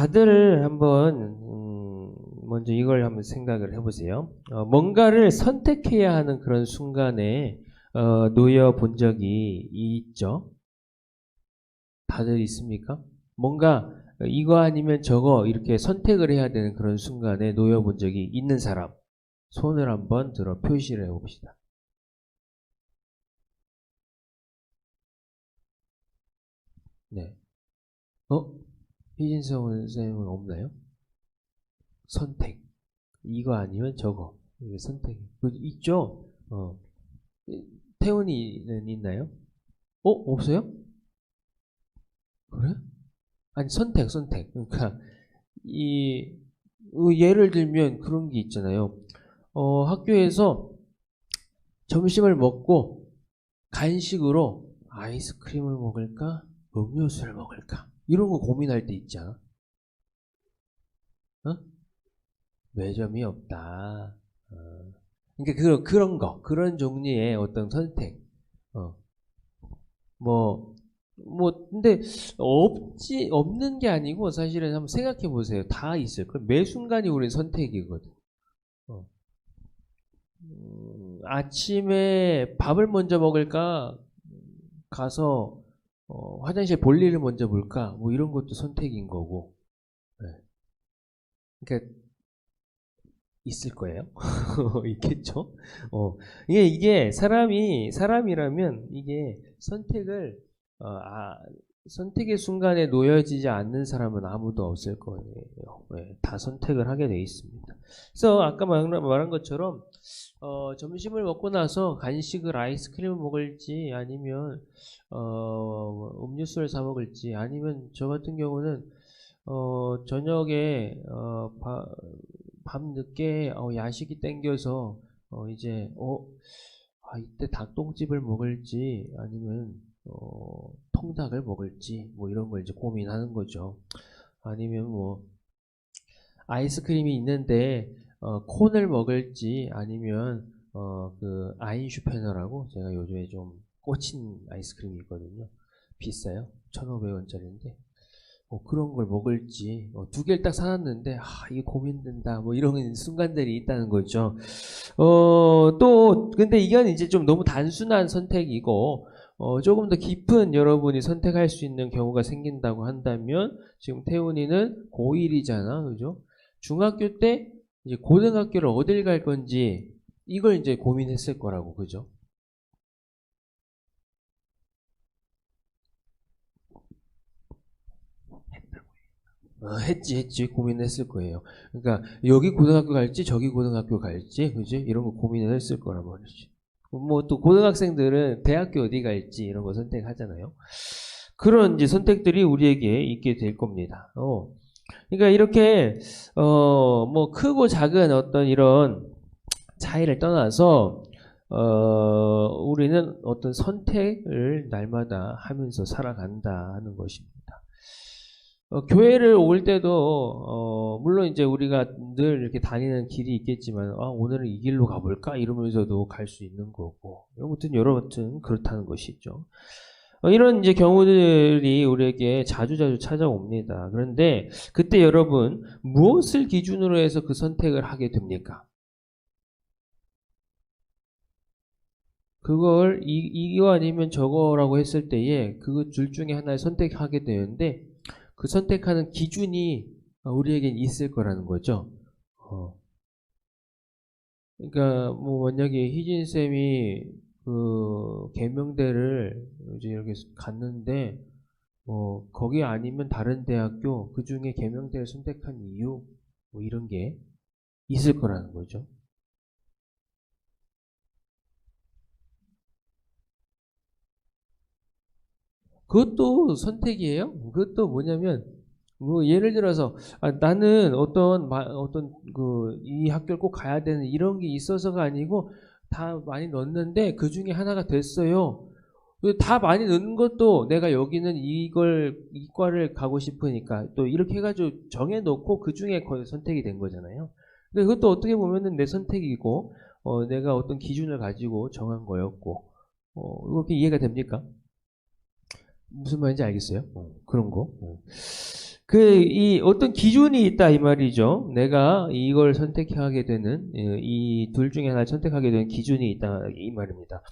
다들 한번 먼저 이걸 한번 생각을 해보세요. 뭔가를 선택해야 하는 그런 순간에 놓여 본 적이 있죠? 다들 있습니까? 뭔가 이거 아니면 저거 이렇게 선택을 해야 되는 그런 순간에 놓여 본 적이 있는 사람 손을 한번 들어 표시를 해봅시다. 네. 희진성 선생님은 없나요? 선택. 이거 아니면 저거. 이게 선택. 있죠? 태훈이는 있나요? 없어요? 그래? 아니, 선택. 그러니까, 예를 들면 그런 게 있잖아요. 학교에서 점심을 먹고 간식으로 아이스크림을 먹을까? 음료수를 먹을까? 이런 거 고민할 때 있잖아. 어? 매점이 없다. 그러니까 그런 종류의 어떤 선택. 어, 근데 없는 게 아니고 사실은 한번 생각해 보세요. 다 있어요. 매 순간이 우리 선택이거든. 어. 아침에 밥을 먼저 먹을까? 가서 화장실 볼일을 먼저 볼까? 뭐 이런 것도 선택인 거고. 네. 그러니까 있을 거예요. 있겠죠? 이게 사람이라면 이게 선택의 순간에 놓여지지 않는 사람은 아무도 없을 거예요. 네, 다 선택을 하게 돼 있습니다. 그래서 아까 말한 것처럼, 점심을 먹고 나서 간식을 아이스크림을 먹을지 아니면, 음료수를 사 먹을지 아니면 저 같은 경우는, 저녁에, 밤 늦게 야식이 땡겨서 이제 이때 닭똥집을 먹을지 아니면 통닭을 먹을지 뭐 이런 걸 이제 고민하는 거죠. 아니면 뭐 아이스크림이 있는데 콘을 먹을지 아니면 그 아인슈페너라고 제가 요즘에 좀 꽂힌 아이스크림이 있거든요. 비싸요. 1,500원짜리인데 그런 걸 먹을지 두 개를 딱 사놨는데 이게 고민된다 뭐 이런 순간들이 있다는 거죠. 또 근데 이건 이제 좀 너무 단순한 선택이고 조금 더 깊은 여러분이 선택할 수 있는 경우가 생긴다고 한다면 지금 태훈이는 고1이잖아, 그죠? 중학교 때 이제 고등학교를 어딜 갈 건지 이걸 이제 고민했을 거라고, 그죠? 했지 고민했을 거예요. 그러니까 여기 고등학교 갈지 저기 고등학교 갈지 그지 이런 거 고민을 했을 거란 말이지. 뭐 또 고등학생들은 대학교 어디 갈지 이런 거 선택하잖아요. 그런 이제 선택들이 우리에게 있게 될 겁니다. 그러니까 이렇게 뭐 크고 작은 어떤 이런 차이를 떠나서 우리는 어떤 선택을 날마다 하면서 살아간다 하는 것입니다. 교회를 올 때도 물론 이제 우리가 늘 이렇게 다니는 길이 있겠지만 오늘은 이 길로 가볼까 이러면서도 갈 수 있는 거고 아무튼 여러분 그렇다는 것이죠. 이런 이제 경우들이 우리에게 자주자주 찾아옵니다. 그런데 그때 여러분 무엇을 기준으로 해서 그 선택을 하게 됩니까? 그걸 이거 아니면 저거라고 했을 때에 그 둘 중에 하나를 선택하게 되는데 그 선택하는 기준이 우리에겐 있을 거라는 거죠. 그러니까 뭐 만약에 희진 쌤이 그 계명대를 이제 이렇게 갔는데 거기 아니면 다른 대학교 그 중에 계명대를 선택한 이유 뭐 이런 게 있을 거라는 거죠. 그것도 선택이에요. 그것도 뭐냐면 뭐 예를 들어서 나는 어떤 이 학교를 꼭 가야 되는 이런 게 있어서가 아니고 다 많이 넣었는데 그 중에 하나가 됐어요. 다 많이 넣는 것도 내가 여기는 이과를 가고 싶으니까 또 이렇게 해가지고 정해놓고 그 중에 선택이 된 거잖아요. 근데 그것도 어떻게 보면은 내 선택이고 내가 어떤 기준을 가지고 정한 거였고 이렇게 이해가 됩니까? 무슨 말인지 알겠어요? 그런 거. 이 어떤 기준이 있다 이 말이죠. 내가 이걸 선택하게 되는 이 둘 중에 하나를 선택하게 되는 기준이 있다 이 말입니다.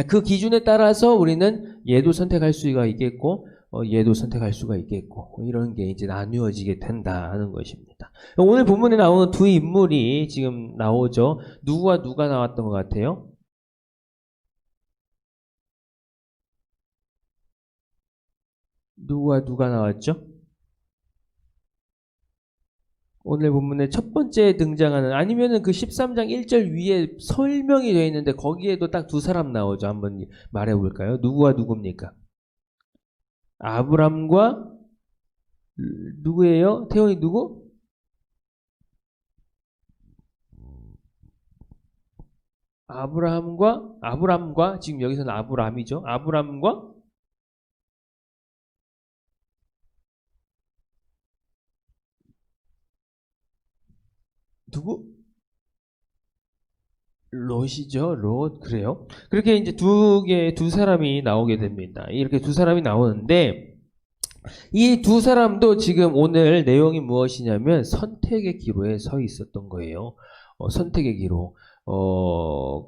그 기준에 따라서 우리는 얘도 선택할 수가 있겠고 얘도 선택할 수가 있겠고 이런 게 이제 나누어지게 된다는 것입니다. 오늘 본문에 나오는 두 인물이 지금 나오죠. 누구와 누가 나왔던 것 같아요? 누구와 누가 나왔죠? 오늘 본문의 첫 번째 등장하는 아니면은 그 13장 1절 위에 설명이 되어 있는데 거기에도 딱 두 사람 나오죠. 한번 말해 볼까요? 누구와 누굽니까? 아브람과 누구예요? 태원이 누구? 아브람과 지금 여기서는 아브람이죠. 아브람과 누구? 롯이죠. 롯. 그래요. 그렇게 이제 두 사람이 나오게 됩니다. 이렇게 두 사람이 나오는데 이 두 사람도 지금 오늘 내용이 무엇이냐면 선택의 기로에 서 있었던 거예요. 선택의 기로.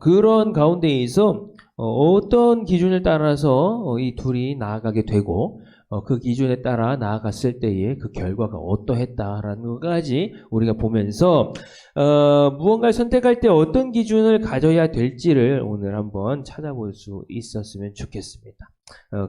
그런 가운데에서 어떤 기준을 따라서 이 둘이 나아가게 되고 그 기준에 따라 나아갔을 때의 그 결과가 어떠했다라는 것까지 우리가 보면서 무언가를 선택할 때 어떤 기준을 가져야 될지를 오늘 한번 찾아볼 수 있었으면 좋겠습니다.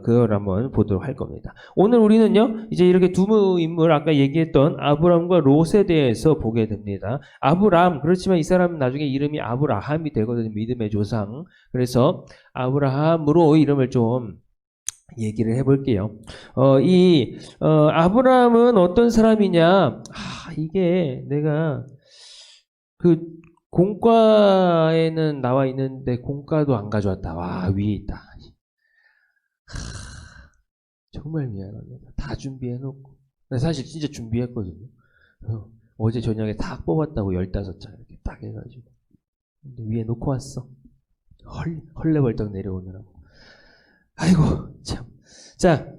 그걸 한번 보도록 할 겁니다. 오늘 우리는요, 이제 이렇게 두 인물, 아까 얘기했던 아브람과 롯에 대해서 보게 됩니다. 아브람, 그렇지만 이 사람은 나중에 이름이 아브라함이 되거든요. 믿음의 조상. 그래서 아브라함으로 이름을 좀 얘기를 해볼게요. 아브라함은 어떤 사람이냐? 이게 내가 그 공과에는 나와 있는데 공과도 안 가져왔다. 와, 위에 있다. 정말 미안합니다. 다 준비해놓고. 사실 진짜 준비했거든요. 어제 저녁에 다 뽑았다고 15장 이렇게 딱 해가지고. 근데 위에 놓고 왔어. 헐레벌떡 내려오느라고. 아이고, 참. 자,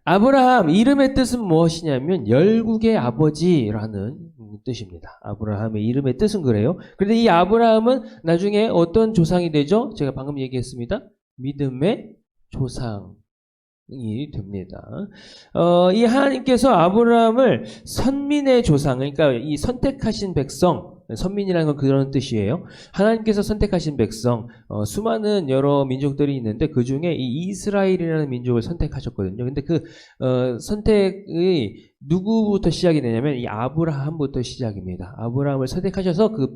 아브라함, 이름의 뜻은 무엇이냐면, 열국의 아버지라는 뜻입니다. 아브라함의 이름의 뜻은 그래요. 그런데 이 아브라함은 나중에 어떤 조상이 되죠? 제가 방금 얘기했습니다. 믿음의 조상. 이 됩니다. 이 하나님께서 아브라함을 선민의 조상, 그러니까 이 선택하신 백성, 선민이라는 건 그런 뜻이에요. 하나님께서 선택하신 백성, 수많은 여러 민족들이 있는데 그 중에 이 이스라엘이라는 민족을 선택하셨거든요. 근데 그 선택이 누구부터 시작이 되냐면 이 아브라함부터 시작입니다. 아브라함을 선택하셔서 그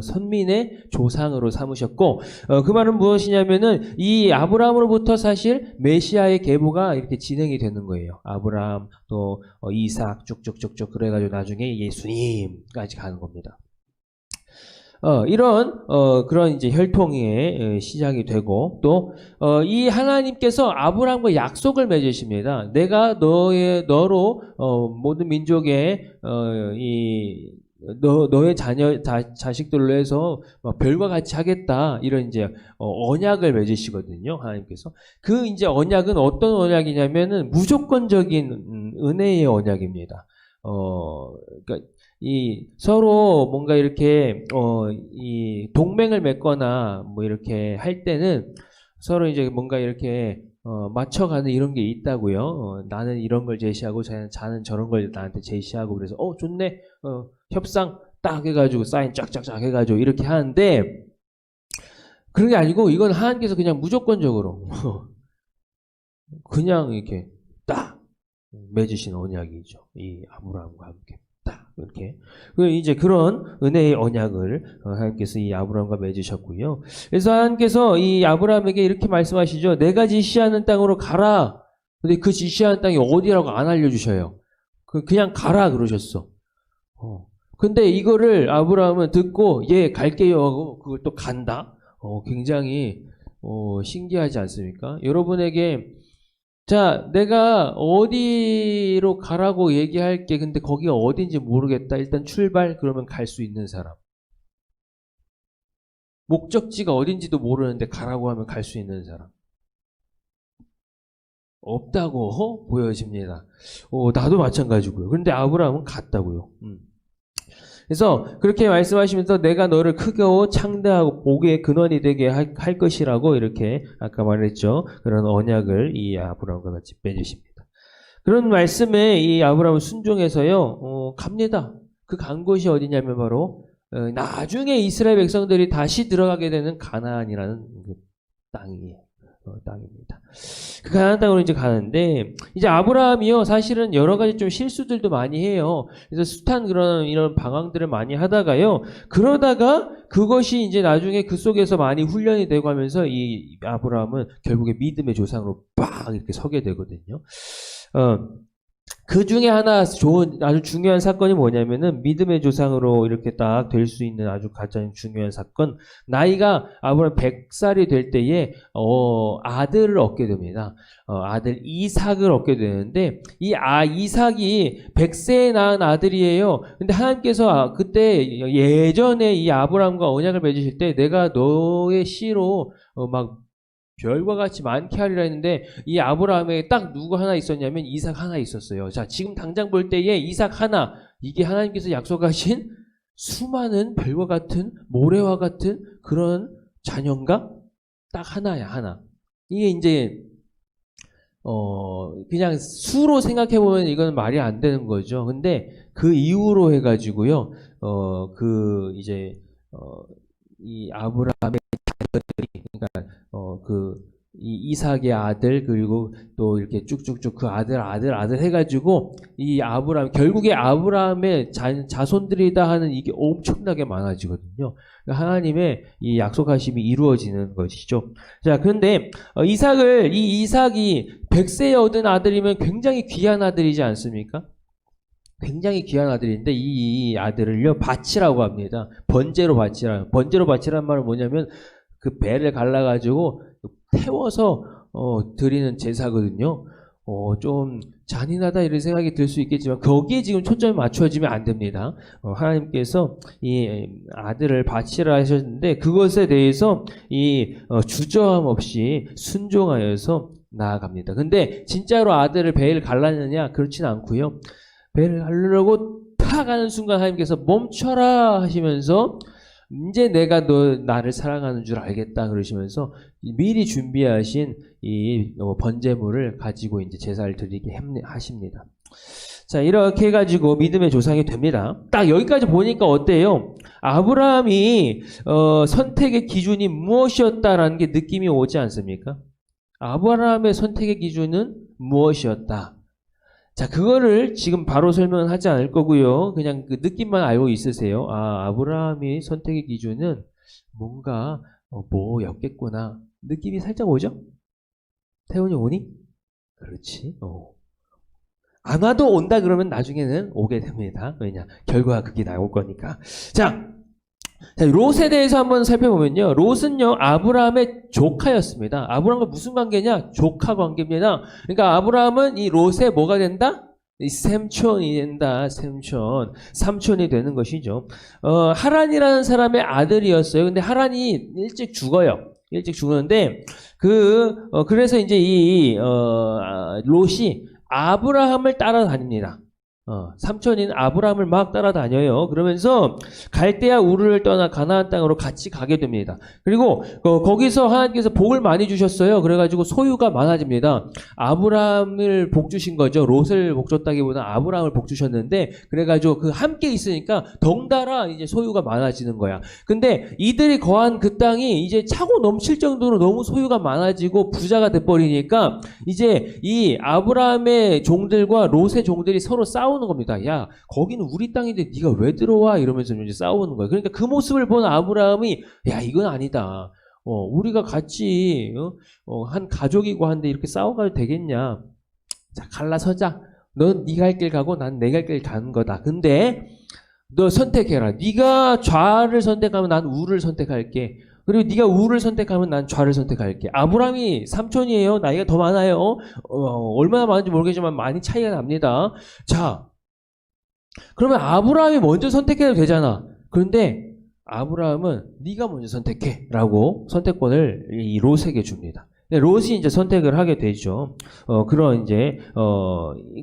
선민의 조상으로 삼으셨고 그 말은 무엇이냐면은 이 아브라함으로부터 사실 메시아의 계보가 이렇게 진행이 되는 거예요. 아브라함 또 이삭 쭉쭉쭉쭉 그래가지고 나중에 예수님까지 가는 겁니다. 이런 그런 이제 혈통의 시작이 되고 또 이 하나님께서 아브라함과 약속을 맺으십니다. 내가 너로 모든 민족의 너의 자식들로 해서 별과 같이 하겠다. 이런 이제 언약을 맺으시거든요. 하나님께서. 그 이제 언약은 어떤 언약이냐면은 무조건적인 은혜의 언약입니다. 그러니까 이 서로 뭔가 이렇게 이 동맹을 맺거나 뭐 이렇게 할 때는 서로 이제 뭔가 이렇게 맞춰가는 이런 게 있다고요. 나는 이런 걸 제시하고 자는 저런 걸 나한테 제시하고 그래서 좋네. 협상 딱 해가지고 사인 쫙쫙쫙 해가지고 이렇게 하는데 그런 게 아니고 이건 하나님께서 그냥 무조건적으로 그냥 이렇게 딱 맺으신 언약이죠. 이 아브라함과 함께 딱 이렇게 이제 그런 은혜의 언약을 하나님께서 이 아브라함과 맺으셨고요. 그래서 하나님께서 이 아브라함에게 이렇게 말씀하시죠. 내가 지시하는 땅으로 가라. 근데 그 지시하는 땅이 어디라고 안 알려주셔요. 그냥 가라 그러셨어. 근데 이거를 아브라함은 듣고 예 갈게요 하고 그걸 또 간다. 굉장히 신기하지 않습니까? 여러분에게 자 내가 어디로 가라고 얘기할게. 근데 거기가 어딘지 모르겠다. 일단 출발. 그러면 갈 수 있는 사람. 목적지가 어딘지도 모르는데 가라고 하면 갈 수 있는 사람. 없다고 보여집니다. 나도 마찬가지고요. 그런데 아브라함은 같다고요. 그래서 그렇게 말씀하시면서 내가 너를 크고 창대하고 복의 근원이 되게 할 것이라고 이렇게 아까 말했죠. 그런 언약을 이 아브라함과 같이 맺으십니다. 그런 말씀에 이 아브라함은 순종해서요, 갑니다. 그 간 곳이 어디냐면 바로 나중에 이스라엘 백성들이 다시 들어가게 되는 가나안이라는 그 땅이에요. 땅입니다. 그 가나안 땅으로 이제 가는데, 이제 아브라함이요, 사실은 여러 가지 좀 실수들도 많이 해요. 그래서 숱한 이런 방황들을 많이 하다가요, 그러다가 그것이 이제 나중에 그 속에서 많이 훈련이 되고 하면서 이 아브라함은 결국에 믿음의 조상으로 빡 이렇게 서게 되거든요. 그 중에 하나 아주 중요한 사건이 뭐냐면은 믿음의 조상으로 이렇게 딱 될 수 있는 아주 가장 중요한 사건. 나이가 아브라함 100살이 될 때에 아들을 얻게 됩니다. 아들 이삭을 얻게 되는데 이삭이 100세에 낳은 아들이에요. 근데 하나님께서 그때 예전에 이 아브라함과 언약을 맺으실 때 내가 너의 씨로 막 별과 같이 많게 하리라 했는데 이 아브라함에 딱 누구 하나 있었냐면 이삭 하나 있었어요. 자, 지금 당장 볼 때에 이삭 하나, 이게 하나님께서 약속하신 수많은 별과 같은 모래와 같은 그런 자녀인가? 딱 하나야, 하나. 이게 이제 그냥 수로 생각해 보면 이건 말이 안 되는 거죠. 근데 그 이후로 해가지고요, 이 아브라함의 그러니까 이 이삭의 아들 그리고 또 이렇게 쭉쭉쭉 그 아들 해가지고 이 아브라함 결국에 아브라함의 자손들이다 하는 이게 엄청나게 많아지거든요. 하나님의 이 약속하심이 이루어지는 것이죠. 자, 그런데 이삭이 100세에 얻은 아들이면 굉장히 귀한 아들이지 않습니까? 굉장히 귀한 아들인데 이 아들을요 바치라고 합니다. 번제로 바치라는 말은 뭐냐면 그 배를 갈라가지고 태워서 드리는 제사거든요. 좀 잔인하다 이런 생각이 들 수 있겠지만 거기에 지금 초점이 맞춰지면 안 됩니다. 하나님께서 이 아들을 바치라 하셨는데 그것에 대해서 주저함 없이 순종하여서 나아갑니다. 근데 진짜로 아들을 배를 갈랐느냐? 그렇진 않고요. 배를 갈르려고 탁 하는 순간 하나님께서 멈춰라 하시면서 이제 내가 나를 사랑하는 줄 알겠다 그러시면서 미리 준비하신 이 번제물을 가지고 이제 제사를 드리게 하십니다. 자, 이렇게 해가지고 믿음의 조상이 됩니다. 딱 여기까지 보니까 어때요? 아브라함이 선택의 기준이 무엇이었다라는 게 느낌이 오지 않습니까? 아브라함의 선택의 기준은 무엇이었다? 자, 그거를 지금 바로 설명은 하지 않을 거고요. 그냥 그 느낌만 알고 있으세요. 아브라함의 선택의 기준은 뭔가 뭐였겠구나. 느낌이 살짝 오죠? 태훈이 오니? 그렇지. 안 와도 온다 그러면 나중에는 오게 됩니다. 왜냐? 결과가 그게 나올 거니까. 자, 롯에 대해서 한번 살펴보면요. 롯은요, 아브라함의 조카였습니다. 아브라함과 무슨 관계냐? 조카 관계입니다. 그러니까 아브라함은 이 롯의 뭐가 된다? 이 샘촌이 된다. 삼촌이 되는 것이죠. 하란이라는 사람의 아들이었어요. 근데 하란이 일찍 죽어요. 일찍 죽는데, 그래서 이제 롯이 아브라함을 따라다닙니다. 삼촌인 아브라함을 막 따라다녀요. 그러면서 갈대아 우르를 떠나 가나안 땅으로 같이 가게 됩니다. 그리고 거기서 하나님께서 복을 많이 주셨어요. 그래가지고 소유가 많아집니다. 아브라함을 복 주신 거죠. 롯을 복 줬다기보다 아브라함을 복 주셨는데 그래가지고 그 함께 있으니까 덩달아 이제 소유가 많아지는 거야. 근데 이들이 거한 그 땅이 이제 차고 넘칠 정도로 너무 소유가 많아지고 부자가 돼버리니까 이제 이 아브라함의 종들과 롯의 종들이 서로 싸우는 겁니다. 야, 거기는 우리 땅인데 네가 왜 들어와? 이러면서 이제 싸우는 거예요. 그러니까 그 모습을 본 아브라함이 야, 이건 아니다. 우리가 같이 한 가족이고 한데 이렇게 싸워가도 되겠냐? 자, 갈라서자. 넌 네 갈 길 가고 난 내 갈 길 가는 거다. 근데 너 선택해라. 네가 좌를 선택하면 난 우를 선택할게. 그리고 네가 우를 선택하면 난 좌를 선택할게. 아브라함이 삼촌이에요. 나이가 더 많아요. 얼마나 많은지 모르겠지만 많이 차이가 납니다. 자, 그러면 아브라함이 먼저 선택해도 되잖아. 그런데 아브라함은 네가 먼저 선택해 라고 선택권을 이 롯에게 줍니다. 롯이 이제 선택을 하게 되죠. 그런 이제,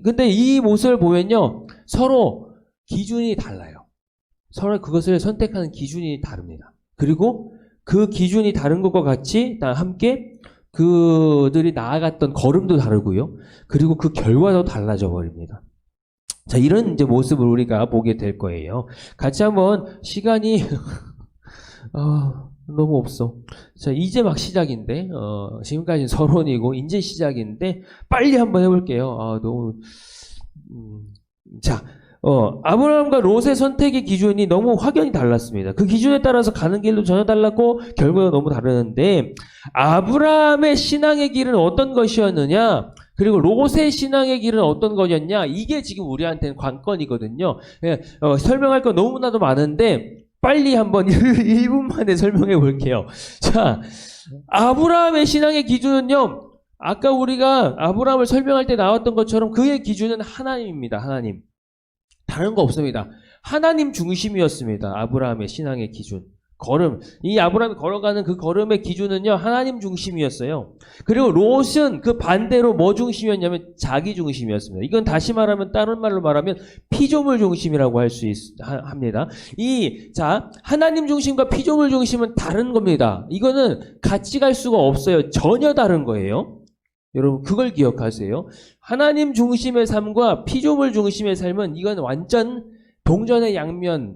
근데 이 모습을 보면요. 서로 기준이 달라요. 서로 그것을 선택하는 기준이 다릅니다. 그리고 그 기준이 다른 것과 같이 함께 그들이 나아갔던 걸음도 다르고요. 그리고 그 결과도 달라져 버립니다. 자, 이런 이제 모습을 우리가 보게 될 거예요. 같이 한번 시간이 너무 없어. 자, 이제 막 시작인데, 지금까지는 서론이고, 이제 시작인데, 빨리 한번 해볼게요. 너무, 자, 아브라함과 롯의 선택의 기준이 너무 확연히 달랐습니다. 그 기준에 따라서 가는 길도 전혀 달랐고, 결과가 너무 다르는데, 아브라함의 신앙의 길은 어떤 것이었느냐, 그리고 롯의 신앙의 길은 어떤 거였냐, 이게 지금 우리한테는 관건이거든요. 설명할 건 너무나도 많은데, 빨리 한번 1분 만에 설명해 볼게요. 자, 아브라함의 신앙의 기준은요, 아까 우리가 아브라함을 설명할 때 나왔던 것처럼 그의 기준은 하나님입니다. 하나님. 다른 거 없습니다. 하나님 중심이었습니다. 아브라함의 신앙의 기준. 걸음. 이 아브라함이 걸어가는 그 걸음의 기준은요, 하나님 중심이었어요. 그리고 롯은 그 반대로 뭐 중심이었냐면 자기 중심이었습니다. 이건 다시 말하면, 다른 말로 말하면 피조물 중심이라고 할 수 합니다. 하나님 중심과 피조물 중심은 다른 겁니다. 이거는 같이 갈 수가 없어요. 전혀 다른 거예요. 여러분, 그걸 기억하세요. 하나님 중심의 삶과 피조물 중심의 삶은 이건 완전 동전의 양면인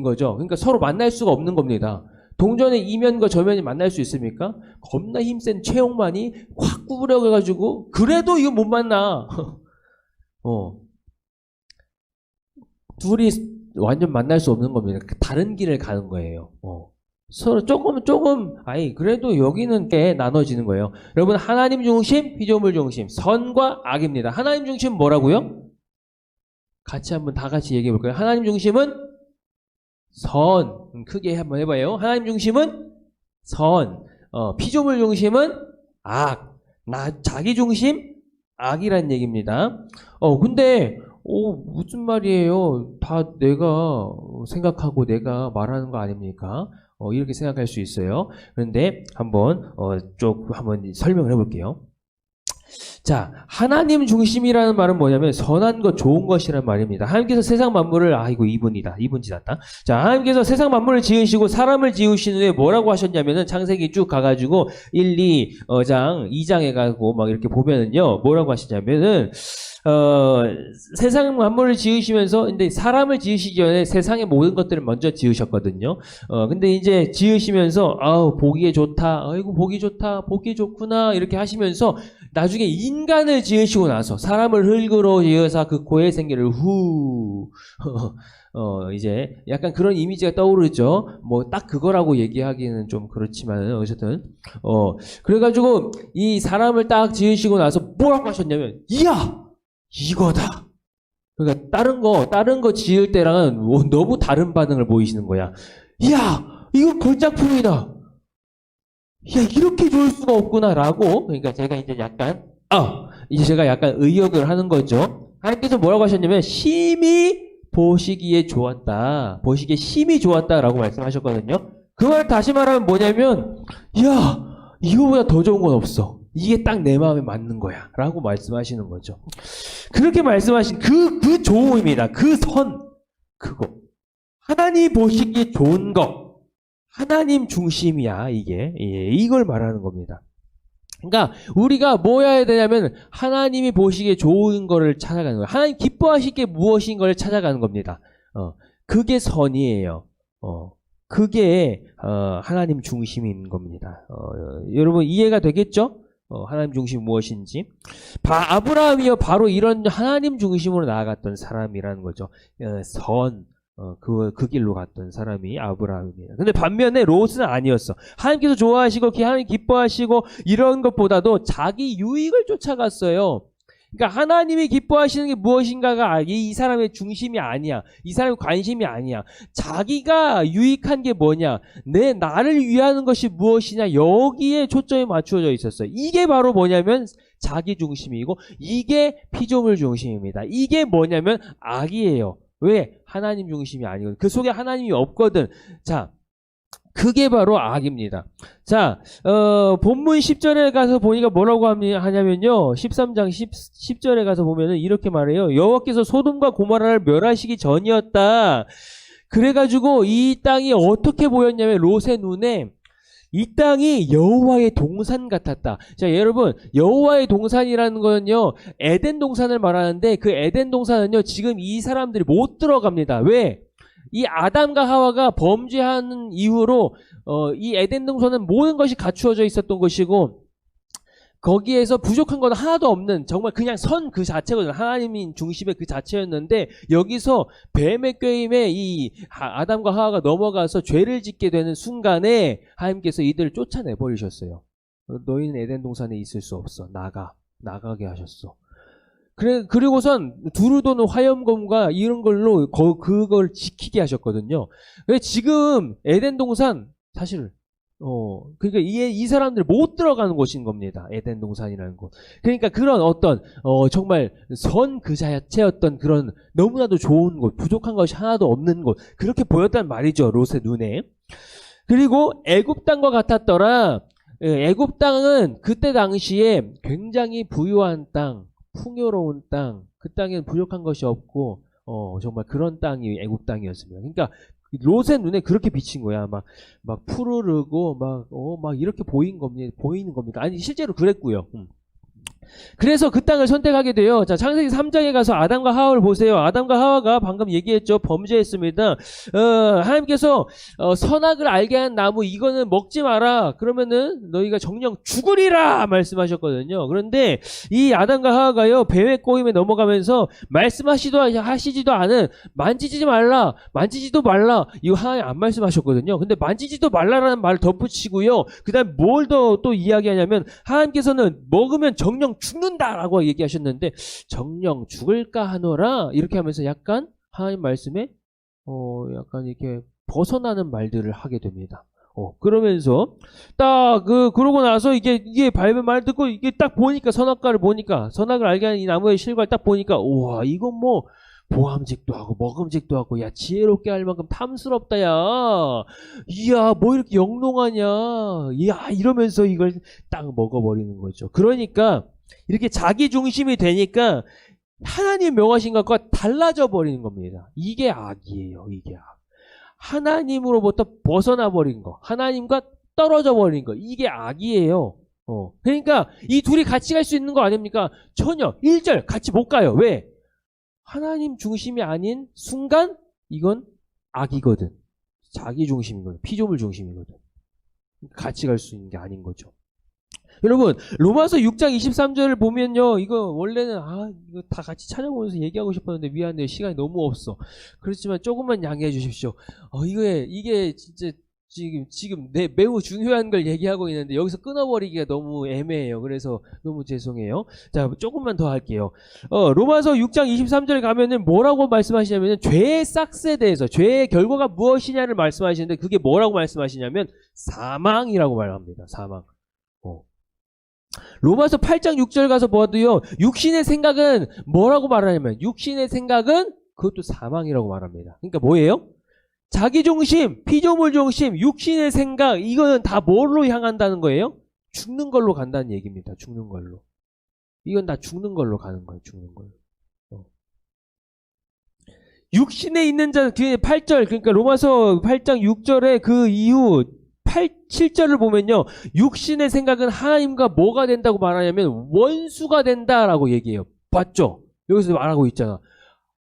거죠. 그러니까 서로 만날 수가 없는 겁니다. 동전의 이면과 저면이 만날 수 있습니까? 겁나 힘센 최홍만이 확 구부려가지고 그래도 이거 못 만나. 둘이 완전 만날 수 없는 겁니다. 다른 길을 가는 거예요. 서로 조금, 그래도 여기는 꽤 나눠지는 거예요. 여러분, 하나님 중심, 피조물 중심, 선과 악입니다. 하나님 중심은 뭐라고요? 같이 한번 다 같이 얘기해 볼까요? 하나님 중심은 선. 크게 한번 해봐요. 하나님 중심은 선. 피조물 중심은 악. 자기 중심, 악이란 얘기입니다. 근데, 무슨 말이에요? 다 내가 생각하고 내가 말하는 거 아닙니까? 이렇게 생각할 수 있어요. 그런데 한번 설명을 해볼게요. 자, 하나님 중심이라는 말은 뭐냐면 선한 것, 좋은 것이란 말입니다. 하나님께서 세상 만물을, 이거 2분 지났다. 자, 하나님께서 세상 만물을 지으시고 사람을 지으신 후에 뭐라고 하셨냐면은 창세기 쭉 가가지고 1, 2장에 가고 막 이렇게 보면은요, 뭐라고 하시냐면은 세상 만물을 지으시면서, 근데 사람을 지으시기 전에 세상의 모든 것들을 먼저 지으셨거든요. 근데 이제 지으시면서, 보기에 좋다, 아이고, 보기 좋다, 보기 좋구나, 이렇게 하시면서, 나중에 인간을 지으시고 나서, 사람을 흙으로 지어서 그 고의 생기를 이제 약간 그런 이미지가 떠오르죠. 뭐 딱 그거라고 얘기하기는 좀 그렇지만, 어쨌든. 그래가지고, 이 사람을 딱 지으시고 나서 뭐라고 하셨냐면, 이야! 이거다. 그러니까 다른 거 지을 때랑은 너무 다른 반응을 보이시는 거야. 이야, 이거 걸작품이다. 야, 이렇게 좋을 수가 없구나라고. 그러니까 제가 이제 약간 의역을 하는 거죠. 하나님께서 뭐라고 하셨냐면 심히 보시기에 좋았다. 보시기에 심히 좋았다라고 말씀하셨거든요. 그 말 다시 말하면 뭐냐면, 야, 이거보다 더 좋은 건 없어. 이게 딱 내 마음에 맞는 거야. 라고 말씀하시는 거죠. 그렇게 말씀하신 그 좋음입니다. 그 선. 그거. 하나님 보시기에 좋은 거. 하나님 중심이야, 이게. 이걸 말하는 겁니다. 그러니까 우리가 뭐 해야 되냐면 하나님이 보시기에 좋은 거를 찾아가는 거예요. 하나님 기뻐하시기에 무엇인 걸 찾아가는 겁니다. 그게 선이에요. 그게 하나님 중심인 겁니다. 여러분 이해가 되겠죠? 하나님 중심이 무엇인지. 아브라함이요 바로 이런 하나님 중심으로 나아갔던 사람이라는 거죠. 그 길로 갔던 사람이 아브라함입니다. 근데 반면에 롯은 아니었어. 하나님께서 좋아하시고 하나님 기뻐하시고 이런 것보다도 자기 유익을 쫓아갔어요. 그러니까 하나님이 기뻐하시는 게 무엇인가가 이 사람의 중심이 아니야. 이 사람의 관심이 아니야. 자기가 유익한 게 뭐냐. 나를 위하는 것이 무엇이냐. 여기에 초점이 맞추어져 있었어요. 이게 바로 뭐냐면 자기 중심이고 이게 피조물 중심입니다. 이게 뭐냐면 악이에요. 왜? 하나님 중심이 아니거든. 그 속에 하나님이 없거든. 자, 그게 바로 악입니다. 자, 본문 10절에 가서 보니까 뭐라고 하냐면요. 13장 10절에 가서 보면은 이렇게 말해요. 여호와께서 소돔과 고모라를 멸하시기 전이었다. 그래가지고 이 땅이 어떻게 보였냐면 롯의 눈에 이 땅이 여호와의 동산 같았다. 자, 여러분, 여호와의 동산이라는 거는요, 에덴 동산을 말하는데 그 에덴 동산은요, 지금 이 사람들이 못 들어갑니다. 왜? 이 아담과 하와가 범죄하는 이후로 이 에덴 동산은 모든 것이 갖추어져 있었던 것이고 거기에서 부족한 건 하나도 없는 정말 그냥 선 그 자체거든요. 하나님인 중심의 그 자체였는데 여기서 뱀의 꾀임에 이 아담과 하와가 넘어가서 죄를 짓게 되는 순간에 하나님께서 이들을 쫓아내버리셨어요. 너희는 에덴 동산에 있을 수 없어. 나가게 하셨어. 그리고선 두루 도는 화염검과 이런 걸로 그걸 지키게 하셨거든요. 그래서 지금 에덴 동산 사실 그러니까 이 사람들 못 들어가는 곳인 겁니다. 에덴 동산이라는 곳. 그러니까 그런 어떤 정말 선 그 자체였던 그런 너무나도 좋은 곳, 부족한 것이 하나도 없는 곳, 그렇게 보였단 말이죠. 롯의 눈에. 그리고 애굽 땅과 같았더라. 애굽 땅은 그때 당시에 굉장히 부유한 땅, 풍요로운 땅, 그 땅에는 부족한 것이 없고 정말 그런 땅이 애굽 땅이었습니다. 그러니까 롯의 눈에 그렇게 비친 거야. 막 푸르르고 막 이렇게 보이는 겁니까? 아니 실제로 그랬고요. 그래서 그 땅을 선택하게 돼요. 자, 창세기 3장에 가서 아담과 하와를 보세요. 아담과 하와가 방금 얘기했죠. 범죄했습니다. 하나님께서 선악을 알게 한 나무 이거는 먹지 마라. 그러면은 너희가 정령 죽으리라 말씀하셨거든요. 그런데 이 아담과 하와가요. 뱀의 꼬임에 넘어가면서 하시지도 않은 만지지도 말라. 이거 하나님 안 말씀하셨거든요. 근데 만지지도 말라라는 말을 덧붙이고요. 그 다음에 뭘 또 이야기하냐면 하나님께서는 먹으면 정령 죽는다라고 얘기하셨는데 정령 죽을까 하노라 이렇게 하면서 약간 하나님 말씀에 약간 이렇게 벗어나는 말들을 하게 됩니다. 그러면서 딱 그러고 나서 이게 밟은 말 듣고 이게 딱 보니까 선악을 알게 하는 이 나무의 실과를 딱 보니까 우와 이건 뭐 보암직도 하고 먹음직도 하고 야 지혜롭게 할 만큼 탐스럽다 야 이야 뭐 이렇게 영롱하냐 야 이러면서 이걸 딱 먹어버리는 거죠. 그러니까 이렇게 자기 중심이 되니까 하나님 명하신 것과 달라져 버리는 겁니다. 이게 악이에요. 이게 악. 하나님으로부터 벗어나 버린 거, 하나님과 떨어져 버린 거, 이게 악이에요. 그러니까 이 둘이 같이 갈 수 있는 거 아닙니까? 전혀 1절 같이 못 가요. 왜? 하나님 중심이 아닌 순간 이건 악이거든. 자기 중심이거든. 피조물 중심이거든. 같이 갈 수 있는 게 아닌 거죠. 여러분 로마서 6장 23절을 보면요. 이거 원래는 이거 다 같이 찾아보면서 얘기하고 싶었는데 미안해요. 시간이 너무 없어. 그렇지만 조금만 양해해 주십시오. 이게 진짜 지금 매우 중요한 걸 얘기하고 있는데 여기서 끊어버리기가 너무 애매해요. 그래서 너무 죄송해요. 자, 조금만 더 할게요. 로마서 6장 23절에 가면은 뭐라고 말씀하시냐면은 죄의 싹스에 대해서 죄의 결과가 무엇이냐를 말씀하시는데 그게 뭐라고 말씀하시냐면 사망이라고 말합니다. 사망. 로마서 8장 6절 가서 보아도요. 육신의 생각은 뭐라고 말하냐면 육신의 생각은 그것도 사망이라고 말합니다. 그러니까 뭐예요? 자기 중심, 피조물 중심, 육신의 생각 이거는 다 뭘로 향한다는 거예요? 죽는 걸로 간다는 얘기입니다. 죽는 걸로. 이건 다 죽는 걸로 가는 거예요. 죽는 걸로. 육신에 있는 자 뒤에 8절 그러니까 로마서 8장 6절에 그 이후 7절을 보면요. 육신의 생각은 하나님과 뭐가 된다고 말하냐면 원수가 된다라고 얘기해요. 봤죠? 여기서 말하고 있잖아.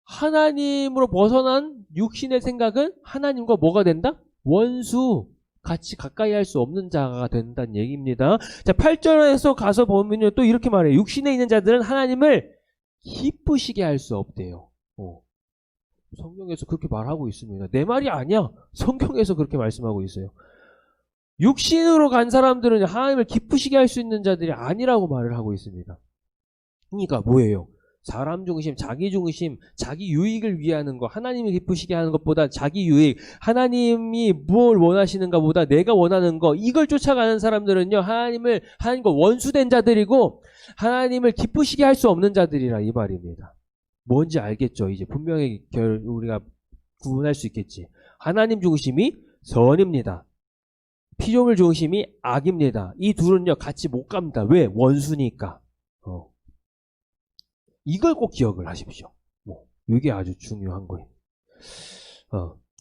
하나님으로 벗어난 육신의 생각은 하나님과 뭐가 된다? 원수. 같이 가까이 할 수 없는 자가 된다는 얘기입니다. 자, 8절에서 가서 보면요. 또 이렇게 말해요. 육신에 있는 자들은 하나님을 기쁘시게 할 수 없대요. 성경에서 그렇게 말하고 있습니다. 내 말이 아니야. 성경에서 그렇게 말씀하고 있어요. 육신으로 간 사람들은 하나님을 기쁘시게 할 수 있는 자들이 아니라고 말을 하고 있습니다. 그러니까 뭐예요? 사람 중심, 자기 중심, 자기 유익을 위하는 거, 하나님을 기쁘시게 하는 것보다 자기 유익, 하나님이 뭘 원하시는가 보다 내가 원하는 거, 이걸 쫓아가는 사람들은요, 하나님과 원수된 자들이고, 하나님을 기쁘시게 할 수 없는 자들이라 이 말입니다. 뭔지 알겠죠? 이제 분명히 우리가 구분할 수 있겠지. 하나님 중심이 선입니다. 피조물 중심이 악입니다. 이 둘은요 같이 못 갑니다. 왜? 원수니까. 이걸 꼭 기억을 하십시오. 이게 아주 중요한 거예요.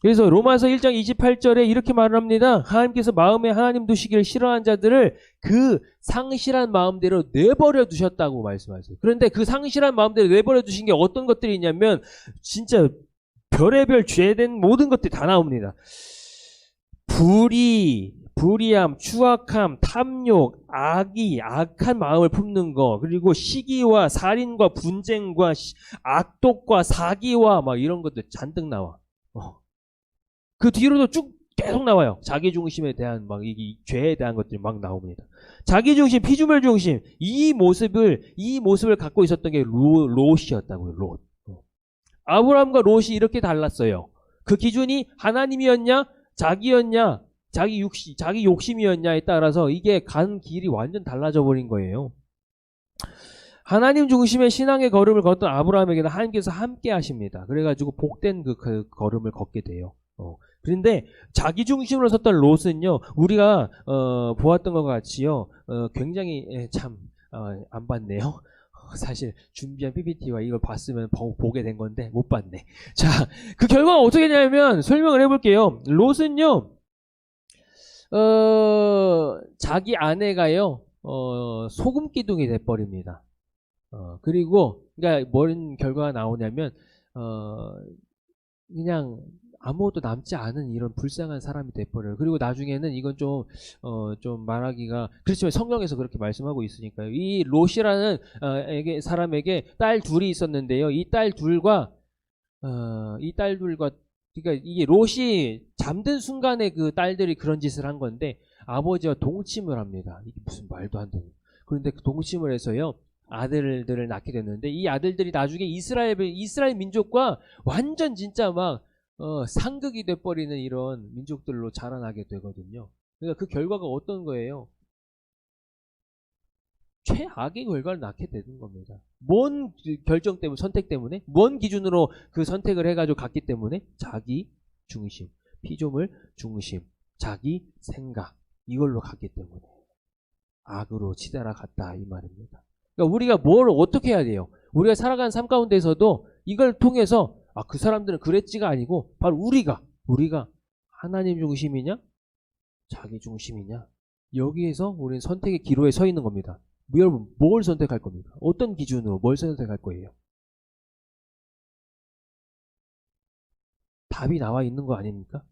그래서 로마서 1장 28절에 이렇게 말을 합니다. 하나님께서 마음에 하나님 두시기를 싫어하는 자들을 그 상실한 마음대로 내버려 두셨다고 말씀하세요. 그런데 그 상실한 마음대로 내버려 두신 게 어떤 것들이 있냐면 진짜 별의별 죄된 모든 것들이 다 나옵니다. 불의함, 추악함, 탐욕, 악한 마음을 품는 거, 그리고 시기와 살인과 분쟁과 악독과 사기와 막 이런 것들 잔뜩 나와. 그 뒤로도 쭉 계속 나와요. 자기중심에 대한 막 이 죄에 대한 것들이 막 나옵니다. 자기중심, 피조물 중심 이 모습을 갖고 있었던 게 롯이었다고요. 롯. 아브라함과 롯이 이렇게 달랐어요. 그 기준이 하나님이었냐, 자기였냐, 자기 욕심이었냐에 따라서 이게 간 길이 완전 달라져 버린 거예요. 하나님 중심의 신앙의 걸음을 걷던 아브라함에게는 하나님께서 함께 하십니다. 그래가지고 복된 그 걸음을 걷게 돼요. 그런데 자기 중심으로 섰던 롯은요, 우리가 보았던 것 같이요, 굉장히 참 안 봤네요. 사실 준비한 PPT와 이걸 봤으면 보게 된 건데 못 봤네. 자, 그 결과가 어떻게 되냐면 설명을 해볼게요. 롯은요, 자기 아내가요, 소금 기둥이 돼버립니다. 그리고 그러니까 뭔 결과가 나오냐면 그냥 아무것도 남지 않은 이런 불쌍한 사람이 돼버려요. 그리고 나중에는 이건 좀 말하기가 그렇지만 성경에서 그렇게 말씀하고 있으니까요. 이 롯이라는 사람에게 딸 둘이 있었는데요. 이 딸 둘과 그러니까 이게 롯이 잠든 순간에 그 딸들이 그런 짓을 한 건데 아버지와 동침을 합니다. 이게 무슨 말도 안 되는. 그런데 그 동침을 해서요. 아들들을 낳게 됐는데 이 아들들이 나중에 이스라엘 민족과 완전 진짜 막 상극이 돼버리는 이런 민족들로 자라나게 되거든요. 그러니까 그 결과가 어떤 거예요? 최악의 결과를 낳게 되는 겁니다. 뭔 결정 때문에, 선택 때문에, 뭔 기준으로 그 선택을 해가지고 갔기 때문에 자기 중심, 피조물 중심, 자기 생각 이걸로 갔기 때문에 악으로 치달아 갔다 이 말입니다. 그러니까 우리가 뭘 어떻게 해야 돼요? 우리가 살아가는 삶 가운데서도 이걸 통해서 그 사람들은 그랬지가 아니고 바로 우리가 하나님 중심이냐 자기 중심이냐 여기에서 우리는 선택의 기로에 서 있는 겁니다. 여러분 뭘 선택할 겁니까? 어떤 기준으로 뭘 선택할 거예요? 답이 나와 있는 거 아닙니까?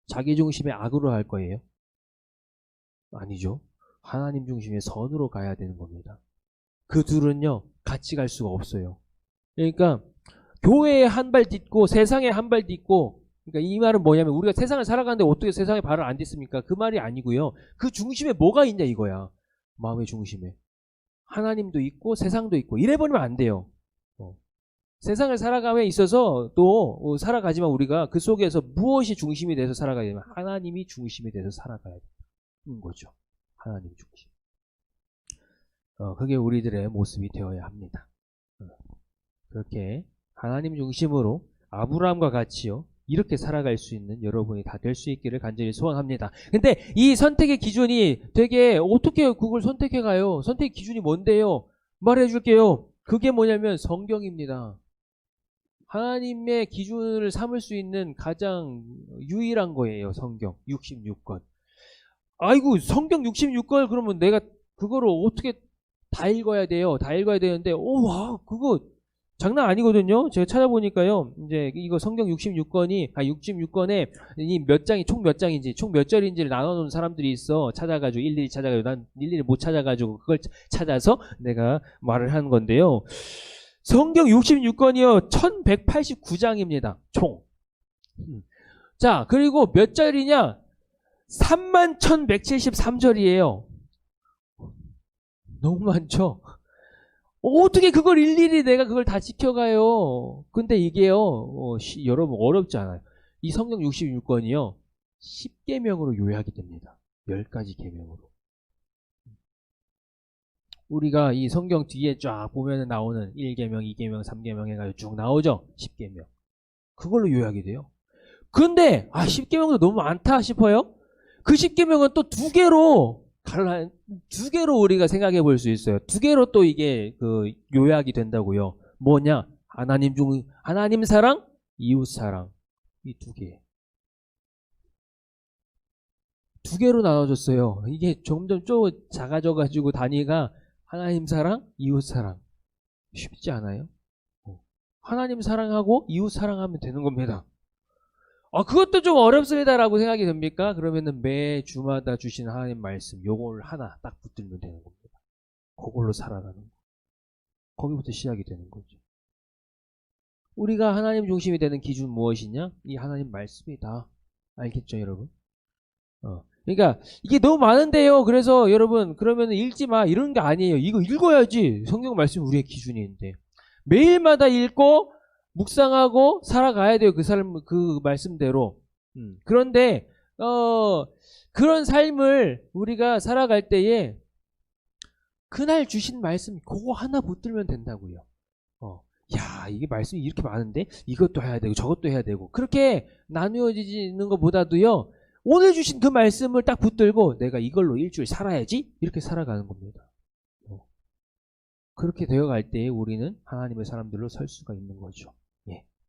자기 중심의 악으로 할 거예요? 아니죠. 하나님 중심의 선으로 가야 되는 겁니다. 그 둘은요 같이 갈 수가 없어요. 그러니까 교회에 한 발 딛고 세상에 한 발 딛고, 그러니까 이 말은 뭐냐면 우리가 세상을 살아가는데 어떻게 세상에 발을 안 딛습니까? 그 말이 아니고요. 그 중심에 뭐가 있냐 이거야. 마음의 중심에 하나님도 있고 세상도 있고 이래버리면 안 돼요. 세상을 살아감에 있어서 또 살아가지만 우리가 그 속에서 무엇이 중심이 돼서 살아가야 되면 하나님이 중심이 돼서 살아가야 되는 거죠. 하나님 중심. 그게 우리들의 모습이 되어야 합니다. 그렇게 하나님 중심으로 아브라함과 같이요 이렇게 살아갈 수 있는 여러분이 다 될 수 있기를 간절히 소원합니다. 근데 이 선택의 기준이 되게 어떻게 그걸 선택해 가요? 선택의 기준이 뭔데요? 말해 줄게요. 그게 뭐냐면 성경입니다. 하나님의 기준을 삼을 수 있는 가장 유일한 거예요. 성경 66권. 아이고 성경 66권을 그러면 내가 그거를 어떻게 다 읽어야 돼요? 다 읽어야 되는데 와 그거 장난 아니거든요. 제가 찾아보니까요. 이제 이거 성경 66권에 이 몇 장이 총 몇 장인지, 총 몇 절인지를 나눠 놓은 사람들이 있어. 찾아가지고 일일이 찾아가지고 난 일일이 못 찾아가지고 그걸 찾아서 내가 말을 하는 건데요. 성경 66권이요. 1189장입니다. 총. 자, 그리고 몇 절이냐? 31,173절이에요. 너무 많죠? 어떻게 그걸 일일이 내가 그걸 다 지켜가요? 근데 이게요, 여러분 어렵지 않아요. 이 성경 66권이요, 10계명으로 요약이 됩니다. 10가지 계명으로. 우리가 이 성경 뒤에 쫙 보면 나오는 1계명, 2계명, 3계명 해가지고 쭉 나오죠? 10계명. 그걸로 요약이 돼요. 근데, 10계명도 너무 많다 싶어요? 그 십계명은 또 두 개로 우리가 생각해 볼 수 있어요. 두 개로 또 이게 그 요약이 된다고요. 뭐냐? 하나님 사랑, 이웃 사랑. 이 두 개. 두 개로 나눠졌어요. 이게 점점 좀 작아져 가지고 단위가 하나님 사랑, 이웃 사랑. 쉽지 않아요? 하나님 사랑하고 이웃 사랑하면 되는 겁니다. 그것도 좀 어렵습니다라고 생각이 됩니까? 그러면은 매 주마다 주신 하나님 말씀 요걸 하나 딱 붙들면 되는 겁니다. 그걸로 살아가는 거. 거기부터 시작이 되는 거죠. 우리가 하나님 중심이 되는 기준 무엇이냐? 이 하나님 말씀이다. 알겠죠, 여러분? 그러니까 이게 너무 많은데요. 그래서 여러분 그러면 읽지 마 이런 게 아니에요. 이거 읽어야지. 성경 말씀 우리의 기준인데 매일마다 읽고 묵상하고 살아가야 돼요. 그 말씀대로. 그런데 그런 삶을 우리가 살아갈 때에 그날 주신 말씀 그거 하나 붙들면 된다고요. 야, 이게 말씀이 이렇게 많은데 이것도 해야 되고 저것도 해야 되고 그렇게 나누어지는 것보다도요. 오늘 주신 그 말씀을 딱 붙들고 내가 이걸로 일주일 살아야지 이렇게 살아가는 겁니다. 그렇게 되어갈 때에 우리는 하나님의 사람들로 설 수가 있는 거죠. 예.